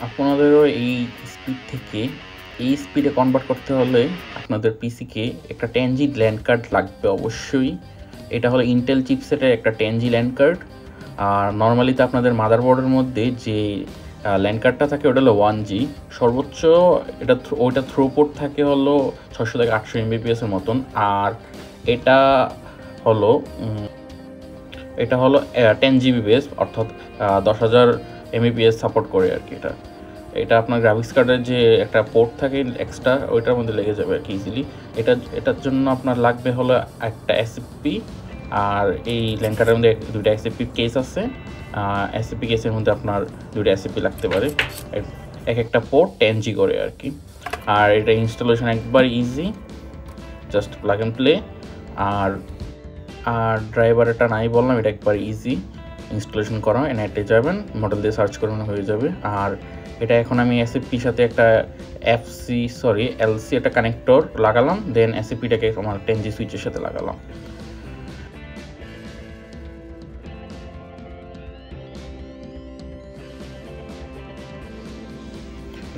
আপনাদেরও এই স্পিড থেকে এই স্পিডে কনভার্ট করতে হলে আপনাদের পিসিকে একটা 10G ল্যান্ড কার্ড লাগবে অবশ্যই। এটা হলো ইন্টেল চিপসেটের একটা 10G ল্যান্ড কার্ড। আর নর্মালিতে আপনাদের মাদারবোর্ডের মধ্যে যে ল্যান্ড কার্ডটা থাকে ওটা হলো 1G সর্বোচ্চ। ওইটা থ্রুপুট থাকে হলো 600 থেকে 800 MBPS এর মতন। আর এটা হলো 10GB অর্থাৎ 10,000 MBPS সাপোর্ট করে আর কি। এটা আপনার গ্রাফিক্স কার্ডের যে একটা পোর্ট থাকে এক্সট্রা ওইটার মধ্যে লেগে যাবে আর কি ইজিলি। এটার জন্য আপনার লাগবে হলো একটা এসএফপি। আর এই ল্যান্ড কার্ডের মধ্যে দুইটা এসএফপি কেস আছে। এসএফপি কেসের মধ্যে আপনার দুইটা এসএফপি লাগতে পারে, একটা পোর্ট 10G করে আর কি। আর এটা ইনস্টলেশন একবার easy, just plug and play. আর ড্রাইভার এটা নাই বললাম, এটা একবার ইজি ইনস্টলেশন করা। নেটে যাবেন, মডেল দিয়ে সার্চ করবেন হয়ে যাবে। আর এটা এখন আমি এসএফপির সাথে একটা এলসি একটা কানেক্টর লাগালাম, দেন এসএফপিটাকে আমার 10G সুইচের সাথে লাগালাম।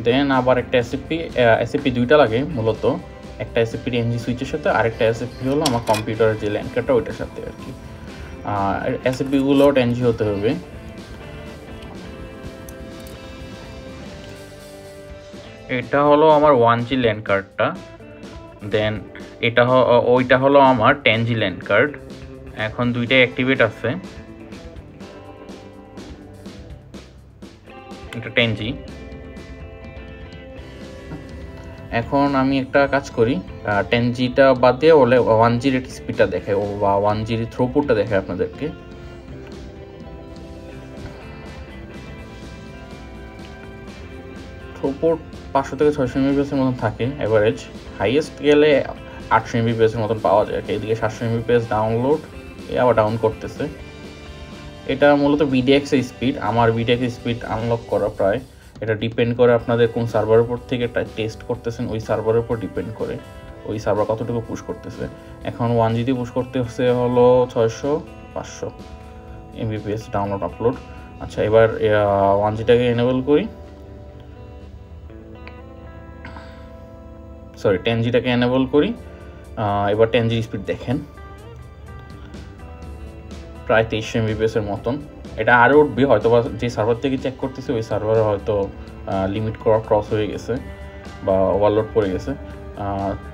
দেন আবার একটা এসএফপি দুইটা লাগে মূলত, একটা এসএফপি 10G সুইচের সাথে, আরেকটা এসএফপি হলো আমার কম্পিউটারের যে ল্যান্ড কার্ডটা ওইটার সাথে আর কি। এসএফপিগুলো 10G হতে হবে। এটা হলো আমার 1G ল্যান্ড কার্ডটা, দেন ওইটা হলো আমার 10G ল্যান্ড কার্ড। এখন দুইটাই অ্যাক্টিভেট আছে, এটা 10G। এখন আমি একটা কাজ করি, 10Gটা বাদ দিয়ে বলে 1G এর স্পিডটা দেখায় বা 1G এর থ্রুপুটটা দেখায় আপনাদেরকে। থ্রুপুট 500 থেকে 600 MBPS এর মতন থাকে এভারেজ, হাইয়েস্ট গেলে 800 MBPS এর মতন পাওয়া যায়। এদিকে 700 MBPS ডাউনলোড, আবার ডাউন করতেছে। এটা মূলত ভিডিএক্স এর স্পিড, আমার ভিডিএক্স স্পিড আনলক করা প্রায়। এটা ডিপেন্ড করে আপনাদের কোন সার্ভারের উপর থেকে টেস্ট করতেছেন, ওই সার্ভারের উপর ডিপেন্ড করে ওই সার্ভার কতটুকু পুশ করতেছে। এখন 1G দিয়ে পুশ করতে হচ্ছে হলো 600-500 MBPS ডাউনলোড আপলোড। আচ্ছা, এবার 1Gটাকে এনেবল করি, 10Gটাকে এনেবল করি। এবার 10G স্পিড দেখেন, প্রায় 2300 MBPS এর মতন। এটা আরও উঠবে হয়তো, বা যে সার্ভার থেকে চেক করতেছে ওই সার্ভারে হয়তো লিমিট ক্রস হয়ে গেছে বা ওভারলোড পড়ে গেছে।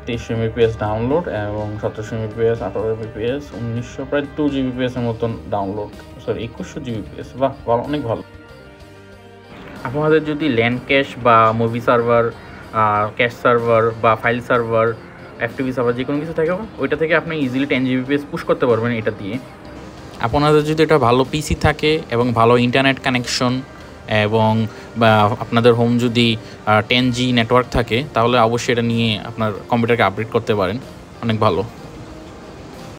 2300 MBPS ডাউনলোড এবং 1700 MBPS, 1800 MBPS, 1900, প্রায় 2 GBPS এর মতন ডাউনলোড, 2100 GBPS। বাহ, অনেক ভালো। আপনাদের যদি ল্যান্ড ক্যাশ বা মুভি সার্ভার, ক্যাশ সার্ভার বা ফাইল সার্ভার, এফটিপি সার্ভার যে কোনো কিছু থাকে, ওইটা থেকে আপনি ইজিলি 10 GBPS পুশ করতে পারবেন এটা দিয়ে। আপনাদের যদি এটা ভালো পিসি থাকে এবং ভালো ইন্টারনেট কানেকশন এবং আপনাদের হোম যদি 10G নেটওয়ার্ক থাকে, তাহলে অবশ্যই এটা নিয়ে আপনার কম্পিউটারকে আপডেট করতে পারেন, অনেক ভালো।